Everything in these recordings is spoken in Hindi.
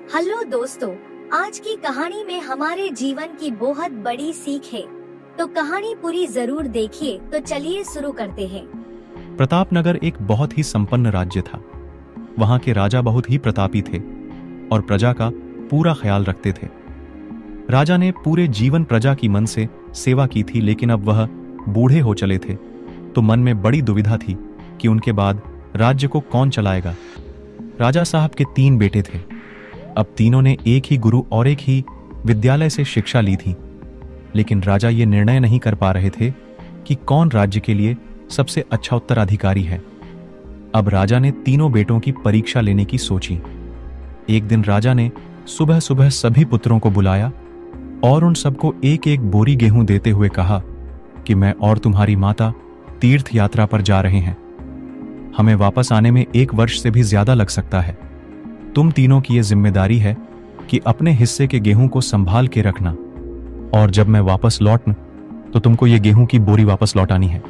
हेलो दोस्तों, आज की कहानी में हमारे जीवन की बहुत बड़ी सीख है। तो कहानी पूरी जरूर देखिए। तो चलिए शुरू करते हैं। प्रतापनगर एक बहुत ही संपन्न राज्य था। वहां के राजा बहुत ही प्रतापी थे और प्रजा का पूरा ख्याल रखते थे। राजा ने पूरे जीवन प्रजा की मन से सेवा की थी, लेकिन अब वह बूढ़े हो चले थे, तो मन में बड़ी दुविधा थी कि उनके बाद राज्य को कौन चलाएगा। राजा साहब के 3 बेटे थे। अब तीनों ने एक ही गुरु और एक ही विद्यालय से शिक्षा ली थी, लेकिन राजा ये निर्णय नहीं कर पा रहे थे कि कौन राज्य के लिए सबसे अच्छा उत्तराधिकारी है। अब राजा ने तीनों बेटों की परीक्षा लेने की सोची। एक दिन राजा ने सुबह सुबह सभी पुत्रों को बुलाया और उन सबको एक एक बोरी गेहूं देते हुए कहा कि मैं और तुम्हारी माता तीर्थ यात्रा पर जा रहे हैं। हमें वापस आने में 1 वर्ष से भी ज्यादा लग सकता है। तुम तीनों की यह जिम्मेदारी है कि अपने हिस्से के गेहूं को संभाल के रखना, और जब मैं वापस लौटूं तो तुमको ये गेहूं की बोरी वापस लौटानी है।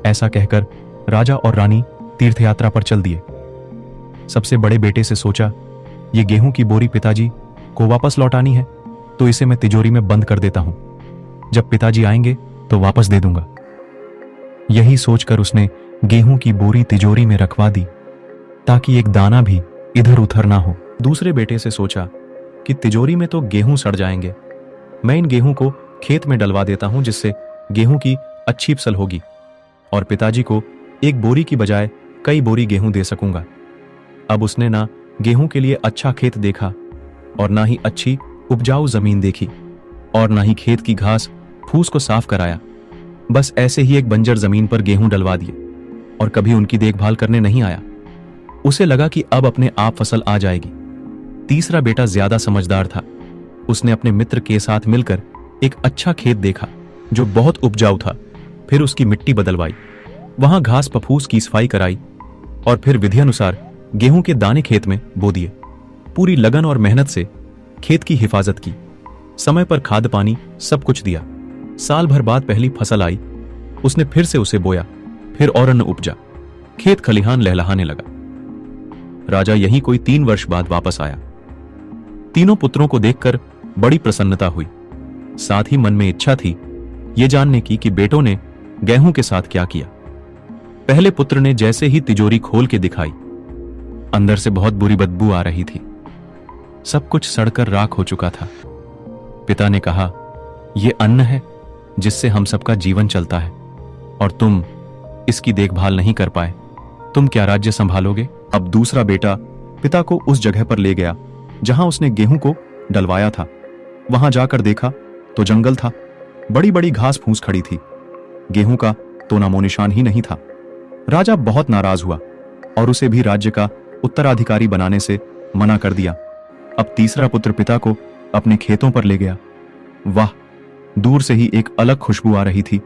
ऐसा कहकर राजा और रानी तीर्थ यात्रा पर चल दिए। सबसे बड़े बेटे से सोचा, ये गेहूं की बोरी पिताजी को वापस लौटानी है तो इसे मैं तिजोरी में बंद कर देता हूं। जब पिताजी आएंगे तो वापस दे दूंगा। यही सोचकर उसने गेहूं की बोरी तिजोरी में रखवा दी ताकि एक दाना भी इधर उधर ना हो। दूसरे बेटे से सोचा कि तिजोरी में तो गेहूं सड़ जाएंगे, मैं इन गेहूं को खेत में डलवा देता हूं, जिससे गेहूं की अच्छी फसल होगी और पिताजी को एक बोरी की बजाय कई बोरी गेहूं दे सकूंगा। अब उसने ना गेहूं के लिए अच्छा खेत देखा और ना ही अच्छी उपजाऊ जमीन देखी और ना ही खेत की घास फूस को साफ कराया। बस ऐसे ही एक बंजर जमीन पर गेहूं डलवा दिए और कभी उनकी देखभाल करने नहीं आया। उसे लगा कि अब अपने आप फसल आ जाएगी। तीसरा बेटा ज्यादा समझदार था। उसने अपने मित्र के साथ मिलकर एक अच्छा खेत देखा जो बहुत उपजाऊ था। फिर उसकी मिट्टी बदलवाई, वहां घास फफूस की सफाई कराई और फिर विधि अनुसार गेहूं के दाने खेत में बो दिए। पूरी लगन और मेहनत से खेत की हिफाजत की, समय पर खाद पानी सब कुछ दिया। साल भर बाद पहली फसल आई। उसने फिर से उसे बोया, फिर और अन्न उपजा। खेत खलिहान लहलहाने लगा। राजा यही कोई 3 वर्ष बाद वापस आया। तीनों पुत्रों को देखकर बड़ी प्रसन्नता हुई। साथ ही मन में इच्छा थी ये जानने की कि बेटों ने गेहूं के साथ क्या किया। पहले पुत्र ने जैसे ही तिजोरी खोल के दिखाई, अंदर से बहुत बुरी बदबू आ रही थी। सब कुछ सड़कर राख हो चुका था। पिता ने कहा, यह अन्न है जिससे हम सबका जीवन चलता है और तुम इसकी देखभाल नहीं कर पाए। तुम क्या राज्य संभालोगे? अब दूसरा बेटा पिता को उस जगह पर ले गया जहां उसने गेहूं को डलवाया था। वहां जाकर देखा तो जंगल था। बड़ी बड़ी घास फूस खड़ी थी। गेहूं का तो नामो निशान ही नहीं था। राजा बहुत नाराज हुआ और उसे भी राज्य का उत्तराधिकारी बनाने से मना कर दिया। अब तीसरा पुत्र पिता को अपने खेतों पर ले गया। वाह, दूर से ही एक अलग खुशबू आ रही थी।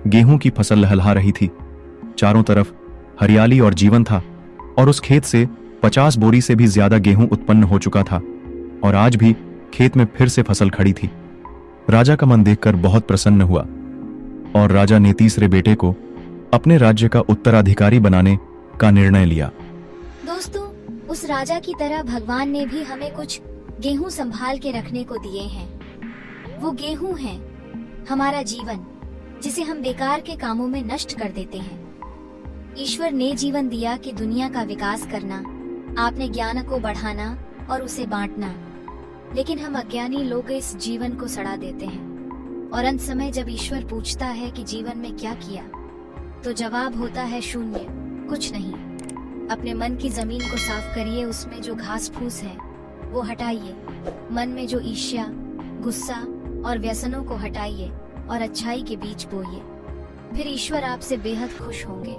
गेहूं की फसल लहलहा रही थी। चारों तरफ हरियाली और जीवन था और उस खेत से 50 बोरी से भी ज्यादा गेहूं उत्पन्न हो चुका था और आज भी खेत में फिर से फसल खड़ी थी। राजा का मन देखकर बहुत प्रसन्न हुआ और राजा ने तीसरे बेटे को अपने राज्य का उत्तराधिकारी बनाने का निर्णय लिया। दोस्तों, उस राजा की तरह भगवान ने भी हमें कुछ गेहूं संभाल के रखने को दिए हैं। वो गेहूं है हमारा जीवन, जिसे हम बेकार के कामों में नष्ट कर देते हैं। ईश्वर ने जीवन दिया कि दुनिया का विकास करना, आपने ज्ञान को बढ़ाना और उसे बांटना, लेकिन हम अज्ञानी लोग इस जीवन को सड़ा देते हैं और अंत समय जब ईश्वर पूछता है कि जीवन में क्या किया, तो जवाब होता है शून्य, कुछ नहीं। अपने मन की जमीन को साफ करिए, उसमें जो घास फूस है वो हटाइए। मन में जो ईर्ष्या, गुस्सा और व्यसनों को हटाइए और अच्छाई के बीज बोइए। फिर ईश्वर आपसे बेहद खुश होंगे।